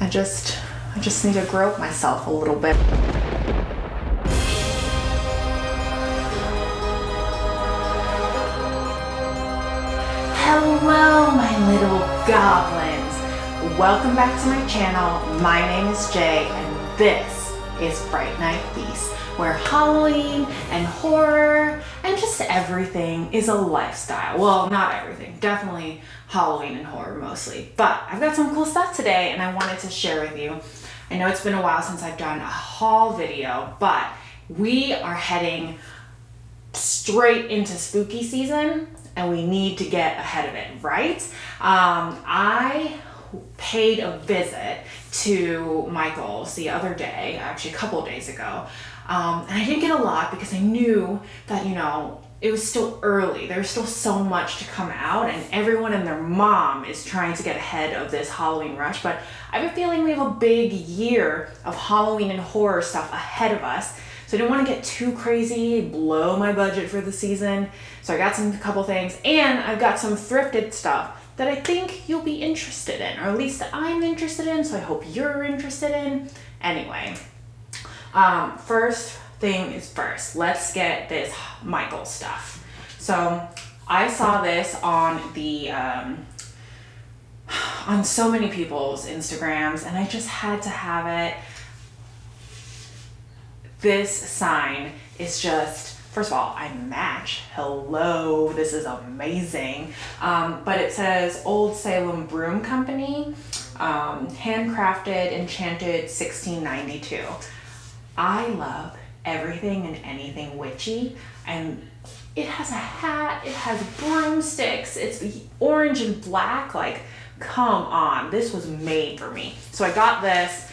I just need to grope myself a little bit. Hello, my little goblins. Welcome back to my channel. My name is Jay, and this is Fright Night Feast, where Halloween and horror and just everything is a lifestyle. Well, not everything, definitely Halloween and horror mostly, but I've got some cool stuff today and I wanted to share with you. I know it's been a while since I've done a haul video, but we are heading straight into spooky season and we need to get ahead of it, right? I paid a visit to Michael's the other day, actually a couple of days ago, and I didn't get a lot because I knew that, it was still early. There's still so much to come out and everyone and their mom is trying to get ahead of this Halloween rush, but I have a feeling we have a big year of Halloween and horror stuff ahead of us. So I didn't want to get too crazy, blow my budget for the season. So I got a couple things, and I've got some thrifted stuff that I think you'll be interested in, or at least that I'm interested in, so I hope you're interested in. Anyway, first thing is first, let's get this Michael stuff. So I saw this on on so many people's Instagrams, and I just had to have it. This sign is just, first of all, I match. Hello, this is amazing. But it says Old Salem Broom Company, handcrafted, enchanted, 1692. I love everything and anything witchy, and it has a hat, it has broomsticks, it's orange and black, like, come on, this was made for me. So I got this,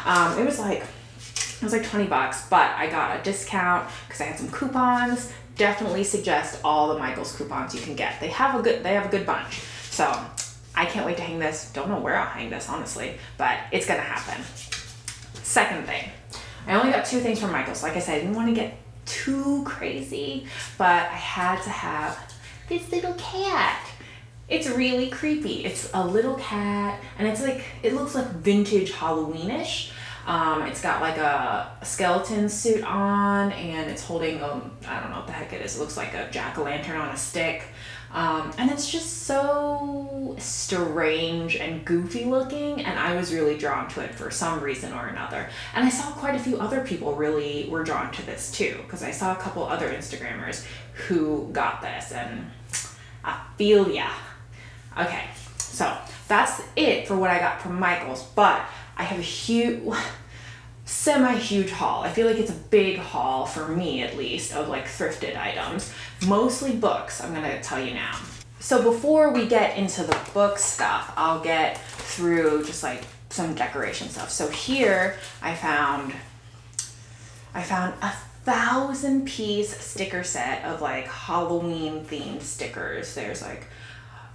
it was like 20 bucks, but I got a discount because I had some coupons. Definitely suggest all the Michael's coupons you can get. They have a good bunch. So I can't wait to hang this. Don't know where I'll hang this, honestly, but it's gonna happen. Second thing, I only got two things from Michael's. Like I said, I didn't want to get too crazy, but I had to have this little cat. It's really creepy. It's a little cat, and it looks like vintage Halloweenish. It's got like a skeleton suit on, and it's holding I don't know what the heck it is. It looks like a jack-o'-lantern on a stick. And it's just so strange and goofy looking, and I was really drawn to it for some reason or another. And I saw quite a few other people really were drawn to this too, because I saw a couple other Instagrammers who got this, and I feel ya. Okay, so that's it for what I got from Michael's, but I have a semi-huge haul. I feel like it's a big haul for me, at least, of like thrifted items. Mostly books, I'm gonna tell you now. So before we get into the book stuff, I'll get through just like some decoration stuff. So here I found a 1,000-piece sticker set of like Halloween themed stickers. There's like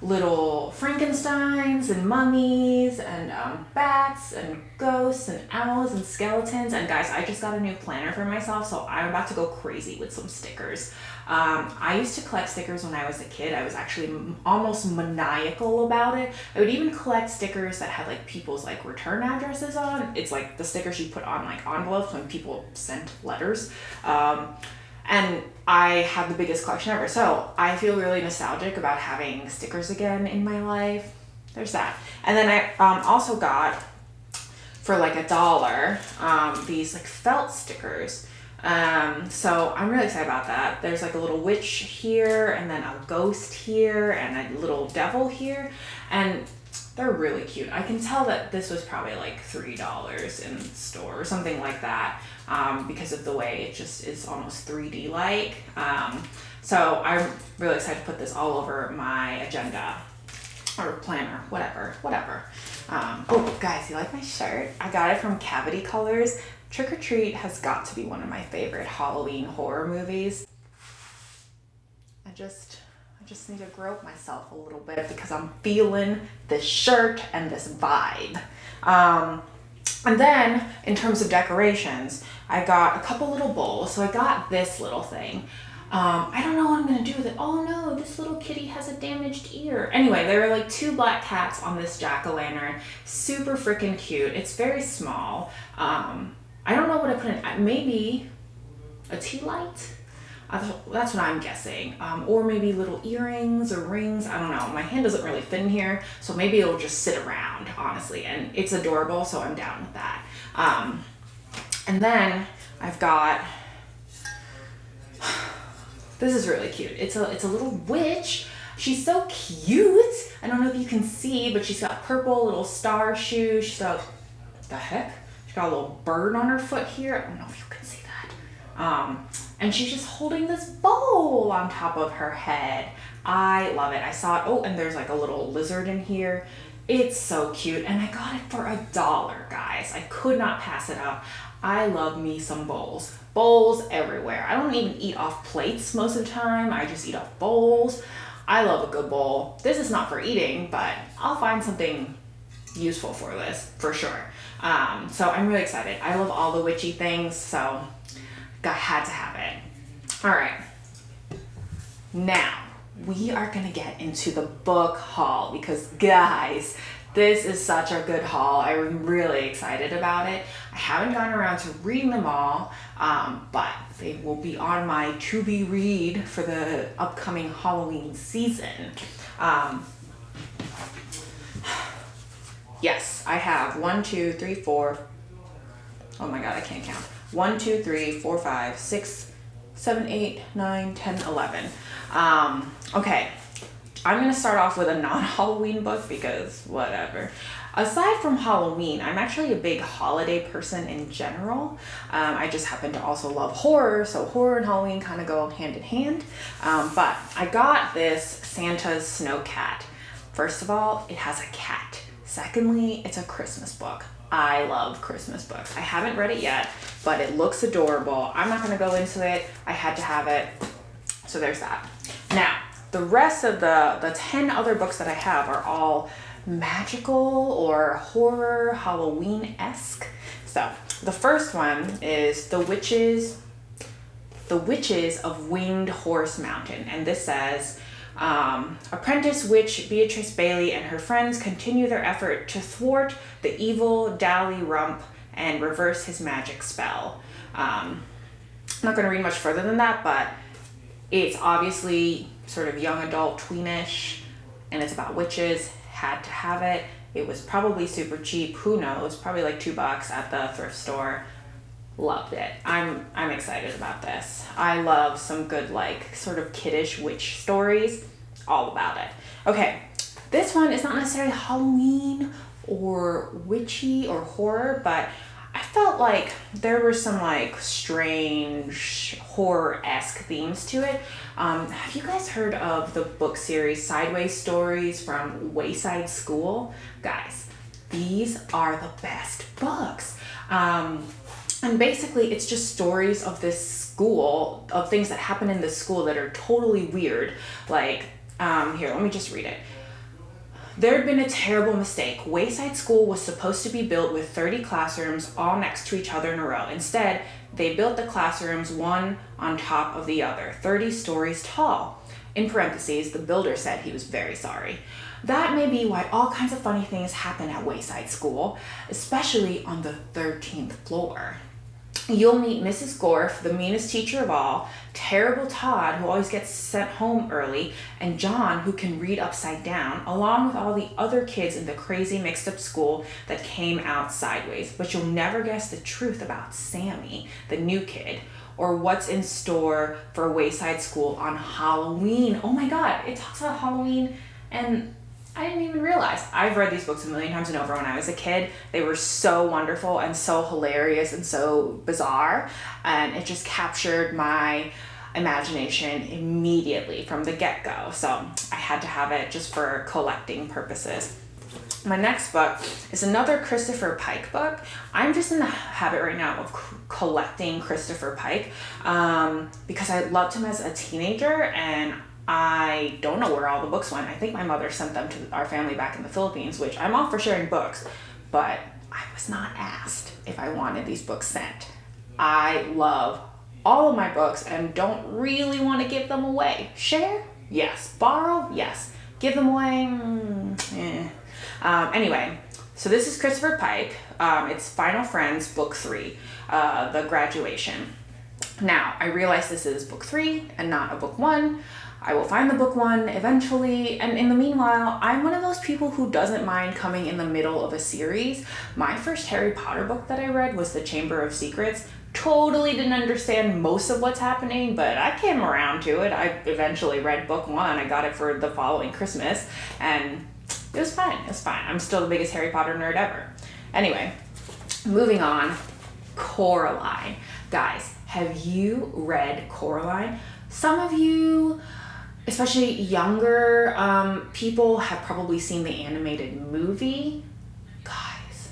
little Frankensteins and mummies and bats and ghosts and owls and skeletons. And guys, I just got a new planner for myself, so I'm about to go crazy with some stickers. I used to collect stickers when I was a kid. I was actually almost maniacal about it. I would even collect stickers that had like people's like return addresses on. It's like the stickers you put on like envelopes when people sent letters. And I had the biggest collection ever. So I feel really nostalgic about having stickers again in my life. There's that. And then I also got, for like $1, these like felt stickers. So I'm really excited about that. There's like a little witch here, and then a ghost here, and a little devil here. And they're really cute. I can tell that this was probably like $3 in the store or something like that, because of the way it just is almost 3D like. So I'm really excited to put this all over my agenda or planner, whatever. Oh guys, you like my shirt? I got it from Cavity Colors. Trick or Treat has got to be one of my favorite Halloween horror movies. I just need to grope myself a little bit because I'm feeling this shirt and this vibe. And then in terms of decorations, I got a couple little bowls. So I got this little thing. I don't know what I'm gonna do with it. Oh no, this little kitty has a damaged ear. Anyway, there are like 2 black cats on this jack-o'-lantern. Super freaking cute. It's very small. I don't know what I put in. Maybe a tea light? That's what I'm guessing. Or maybe little earrings or rings. I don't know. My hand doesn't really fit in here, so maybe it'll just sit around, honestly. And it's adorable, so I'm down with that. And then I've got, this is really cute. It's a little witch. She's so cute. I don't know if you can see, but she's got purple little star shoes. She's got, the heck? She's got a little bird on her foot here. I don't know if you can see that. And she's just holding this bowl on top of her head. I love it. I saw it. Oh, and there's like a little lizard in here. It's so cute. And I got it for $1, guys. I could not pass it up. I love me some bowls. Bowls everywhere. I don't even eat off plates most of the time. I just eat off bowls. I love a good bowl. This is not for eating, but I'll find something useful for this, for sure. So I'm really excited. I love all the witchy things, so I had to have it. All right. Now, we are gonna get into the book haul because, guys, this is such a good haul. I'm really excited about it. I haven't gotten around to reading them all, but they will be on my to-be read for the upcoming Halloween season. Yes, I have 1, 2, 3, 4. Oh my God, I can't count. 1, 2, 3, 4, 5, 6, 7, 8, 9, 10, 11. Okay, I'm gonna start off with a non-Halloween book because whatever. Aside from Halloween, I'm actually a big holiday person in general. I just happen to also love horror, so horror and Halloween kind of go hand in hand. But I got this Santa's Snow Cat. First of all, it has a cat. Secondly, it's a Christmas book. I love Christmas books. I haven't read it yet, but it looks adorable. I'm not gonna go into it. I had to have it. So there's that. Now, the rest of the 10 other books that I have are all magical or horror, Halloween-esque. So the first one is The Witches of Winged Horse Mountain. And this says, apprentice witch Beatrice Bailey and her friends continue their effort to thwart the evil Dally Rump and reverse his magic spell. I'm not going to read much further than that, but it's obviously sort of young adult, tweenish, and it's about witches. Had to have it. It was probably super cheap. Who knows? Probably like $2 at the thrift store. Loved it. I'm excited about this. I love some good, like, sort of kiddish witch stories. All about it. Okay, this one is not necessarily Halloween or witchy or horror, but I felt like there were some like strange horror-esque themes to it. Have you guys heard of the book series Sideways Stories from Wayside School? Guys, these are the best books. And basically it's just stories of this school, of things that happen in this school that are totally weird. Like, here, let me just read it. There had been a terrible mistake. Wayside School was supposed to be built with 30 classrooms all next to each other in a row. Instead, they built the classrooms one on top of the other, 30 stories tall. In parentheses, the builder said he was very sorry. That may be why all kinds of funny things happen at Wayside School, especially on the 13th floor. You'll meet Mrs. Gorf, the meanest teacher of all, Terrible Todd, who always gets sent home early, and John, who can read upside down, along with all the other kids in the crazy mixed-up school that came out sideways. But you'll never guess the truth about Sammy, the new kid, or what's in store for Wayside School on Halloween. Oh my God, it talks about Halloween, and I didn't even realize. I've read these books a million times and over when I was a kid. They were so wonderful and so hilarious and so bizarre, and it just captured my imagination immediately from the get-go. So I had to have it just for collecting purposes. My next book is another Christopher Pike book. I'm just in the habit right now of collecting Christopher Pike because I loved him as a teenager, and I don't know where all the books went. I think my mother sent them to our family back in the Philippines, which I'm all for sharing books, but I was not asked if I wanted these books sent. I love all of my books and don't really want to give them away. Share? Yes. Borrow? Yes. Give them away? Anyway, so this is Christopher Pike. It's Final Friends, Book 3, The Graduation. Now, I realize this is book 3 and not a book 1. I will find the book 1 eventually, and in the meanwhile, I'm one of those people who doesn't mind coming in the middle of a series. My first Harry Potter book that I read was The Chamber of Secrets. Totally didn't understand most of what's happening, but I came around to it. I eventually read book 1. I got it for the following Christmas, and it was fine. It was fine. I'm still the biggest Harry Potter nerd ever. Anyway, moving on. Coraline. Guys, have you read Coraline? Some of you, especially younger people, have probably seen the animated movie. Guys,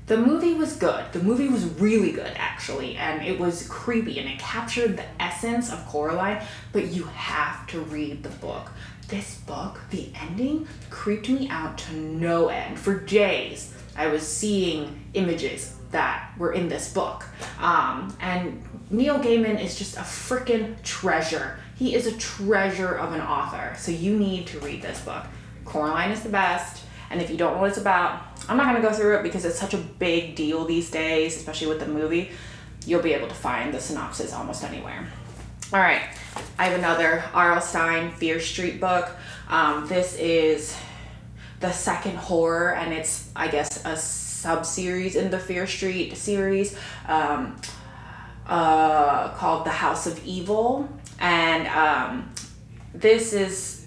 the movie was good. The movie was really good, actually, and it was creepy, and it captured the essence of Coraline, but you have to read the book. This book, the ending, creeped me out to no end. For days, I was seeing images that were in this book. And Neil Gaiman is just a freaking treasure. He is a treasure of an author. So you need to read this book. Coraline is the best. And if you don't know what it's about, I'm not going to go through it because it's such a big deal these days, especially with the movie. You'll be able to find the synopsis almost anywhere. All right, I have another R.L. Stine Fear Street book. This is the second horror, and it's, I guess, a sub-series in the Fear Street series called The House of Evil. And this is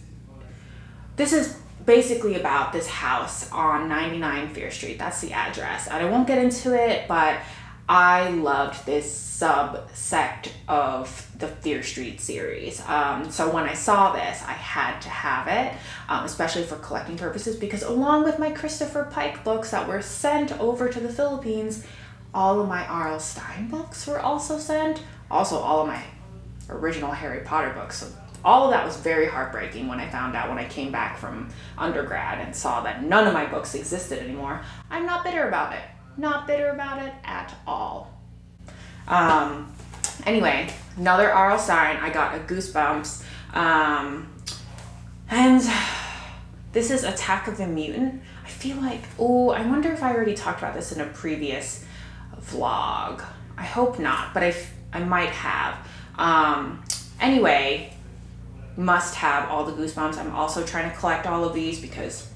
basically about this house on 99 Fear Street. That's the address. And I won't get into it, but I loved this subsect of the Fear Street series. So when I saw this, I had to have it, especially for collecting purposes, because along with my Christopher Pike books that were sent over to the Philippines, all of my R.L. Stine books were also sent. Also, all of my original Harry Potter books. So all of that was very heartbreaking when I found out when I came back from undergrad and saw that none of my books existed anymore. I'm not bitter about it. Not bitter about it at all. Anyway, another R.L. Stine. I got a Goosebumps. And this is Attack of the Mutant. I feel like, I wonder if I already talked about this in a previous vlog. I hope not, but I might have. Anyway, must have all the Goosebumps. I'm also trying to collect all of these because,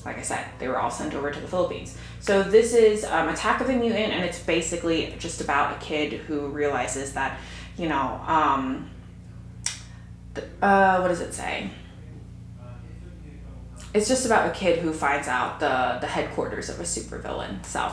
like I said, they were all sent over to the Philippines. So this is Attack of the Mutant, and it's basically just about a kid who realizes that, what does it say? It's just about a kid who finds out the headquarters of a supervillain. So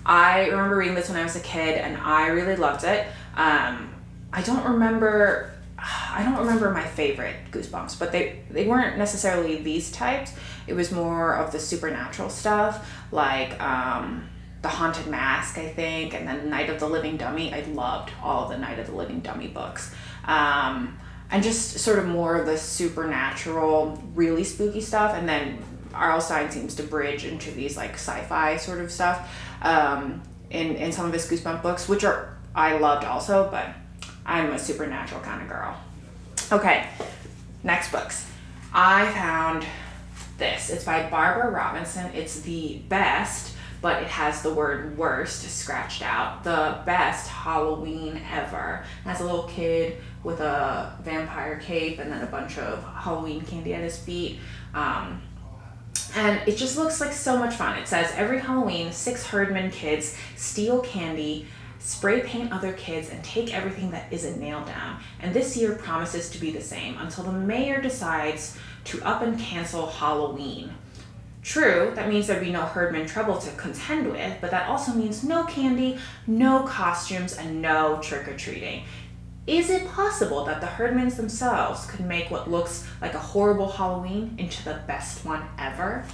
I remember reading this when I was a kid, and I really loved it. I don't remember my favorite Goosebumps, but they weren't necessarily these types. It was more of the supernatural stuff, like The Haunted Mask, I think, and then Night of the Living Dummy. I loved all of the Night of the Living Dummy books. And just sort of more of the supernatural, really spooky stuff. And then R.L. Stine seems to bridge into these like sci-fi sort of stuff in some of his Goosebump books, which I loved also, but I'm a supernatural kind of girl. Okay, next books. I found this. It's by Barbara Robinson. It's the best, but it has the word worst scratched out. The best Halloween ever. It has a little kid with a vampire cape and then a bunch of Halloween candy at his feet. And it just looks like so much fun. It says, every Halloween, 6 Herdman kids steal candy, spray paint other kids, and take everything that isn't nailed down. And this year promises to be the same until the mayor decides to up and cancel Halloween. True, that means there'd be no Herdman trouble to contend with, but that also means no candy, no costumes, and no trick-or-treating. Is it possible that the Herdmans themselves could make what looks like a horrible Halloween into the best one ever?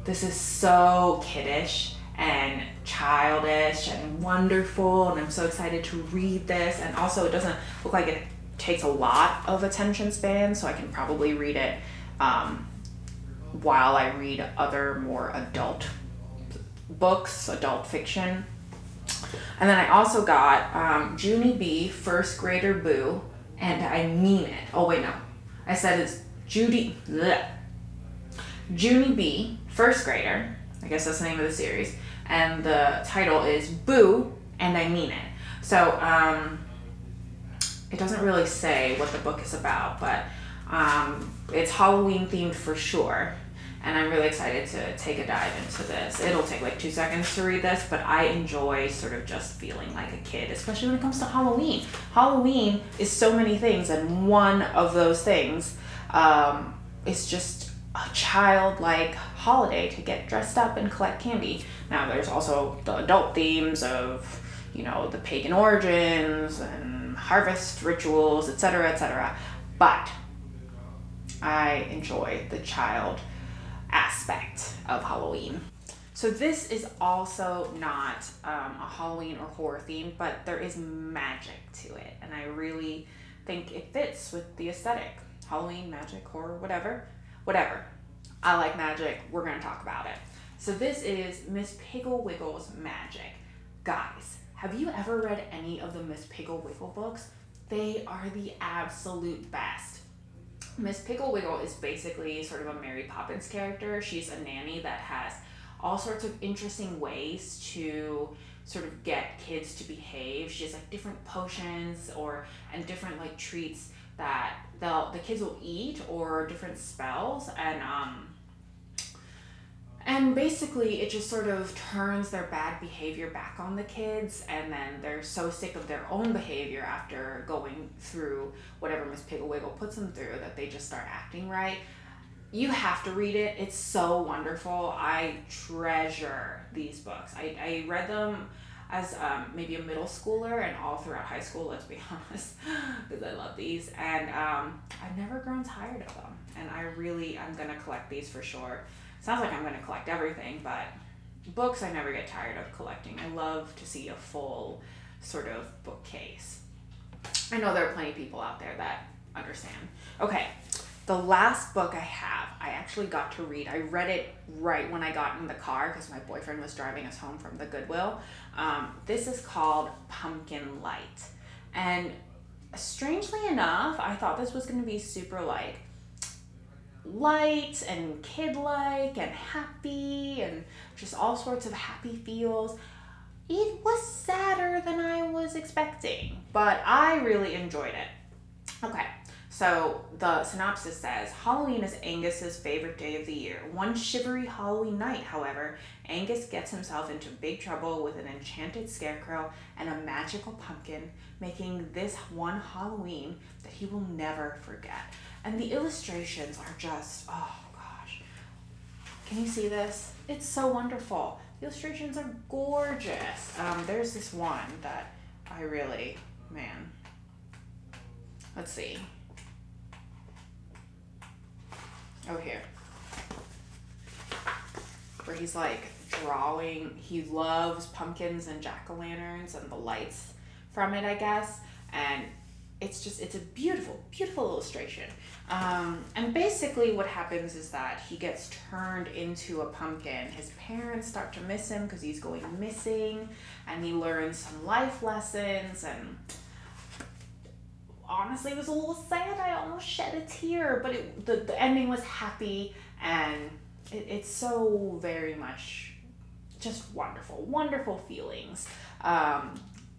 This is so kiddish and childish and wonderful, and I'm so excited to read this. And also, it doesn't look like it takes a lot of attention span, so I can probably read it while I read other more adult books, adult fiction. And then I also got Junie B, First Grader Boo, and I mean it. Oh wait, no. I said it's Junie B, First Grader. I guess that's the name of the series. And the title is Boo, and I Mean It. So, it doesn't really say what the book is about, but it's Halloween themed for sure. And I'm really excited to take a dive into this. It'll take like 2 seconds to read this, but I enjoy sort of just feeling like a kid, especially when it comes to Halloween. Halloween is so many things, and one of those things is just a childlike holiday to get dressed up and collect candy. Now, there's also the adult themes of, the pagan origins and harvest rituals, etc., etc. But I enjoy the child aspect of Halloween. So this is also not a Halloween or horror theme, but there is magic to it, and I really think it fits with the aesthetic. Halloween, magic, horror, whatever. I like magic. We're going to talk about it. So this is Miss Piggle Wiggle's Magic. Guys, have you ever read any of the Miss Piggle Wiggle books? They are the absolute best. Miss Piggle Wiggle is basically sort of a Mary Poppins character. She's a nanny that has all sorts of interesting ways to sort of get kids to behave. She has like different potions and different like treats that the kids will eat, or different spells, and basically it just sort of turns their bad behavior back on the kids, and then they're so sick of their own behavior after going through whatever Miss Piggle Wiggle puts them through that they just start acting right. You have to read it. It's so wonderful. I treasure these books. I read them as maybe a middle schooler and all throughout high school, let's be honest, because I love these. And I've never grown tired of them. And I'm going to collect these for sure. Sounds like I'm going to collect everything, but books I never get tired of collecting. I love to see a full sort of bookcase. I know there are plenty of people out there that understand. Okay, the last book I have, I actually got to read. I read it right when I got in the car because my boyfriend was driving us home from the Goodwill. This is called Pumpkin Light. And strangely enough, I thought this was going to be super like light and kid-like and happy and just all sorts of happy feels. It was sadder than I was expecting, but I really enjoyed it. Okay, so the synopsis says, Halloween is Angus's favorite day of the year. One shivery Halloween night, however, Angus gets himself into big trouble with an enchanted scarecrow and a magical pumpkin, making this one Halloween that he will never forget. And the illustrations are just, oh gosh. Can you see this? It's so wonderful. The illustrations are gorgeous. There's this one that I really, man. Let's see. Oh, here. Where he's like drawing, he loves pumpkins and jack-o'-lanterns and the lights from it, I guess. And it's a beautiful, beautiful illustration. And basically what happens is that he gets turned into a pumpkin. His parents start to miss him because he's going missing, and he learns some life lessons, and honestly it was a little sad. I almost shed a tear, but the ending was happy, and it's so very much just wonderful feelings.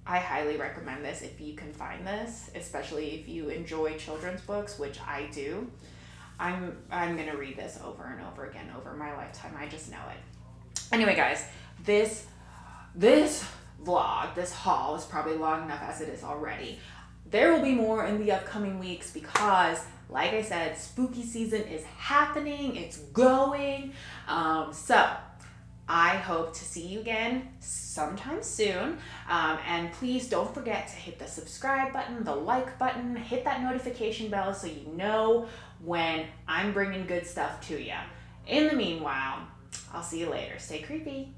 I highly recommend this if you can find this, especially if you enjoy children's books, which I do. I'm gonna read this over and over again over my lifetime. I just know it. Anyway, guys, this vlog, this haul is probably long enough as it is already. There will be more in the upcoming weeks because, like I said, spooky season is happening. It's going. So I hope to see you again sometime soon. And please don't forget to hit the subscribe button, the like button, hit that notification bell so you know when I'm bringing good stuff to you. In the meanwhile, I'll see you later. Stay creepy.